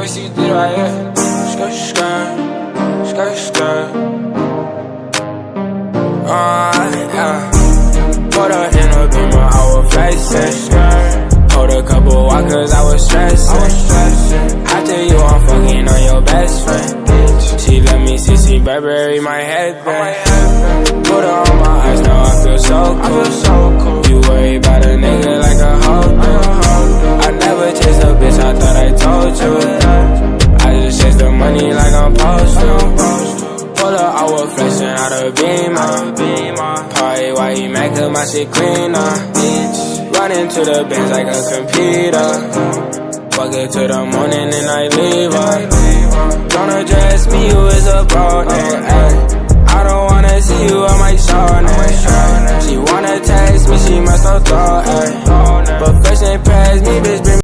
ver si tira, yeah. Skirt, skirt, skirt, skirt. Yeah. Put her in a Beamer, I was flexing. Hold a couple walkers, I was stressing. After you, I'm fucking on your best friend. She let me see Burberry, my headband. Put her on my eyes, now I feel so cool. You worry about a nigga like a hoe. I never chased a bitch, I thought I told you. I just chase the money like I'm supposed to. Pull up, I was flexing out of Beamer. Party while he mad cause my shit cleaner. Run into the bench like a computer. Fuck it till the morning and I leave her. Don't address me, you is a bro name. I don't wanna see you on my show name. She wanna text me, she must have thought. But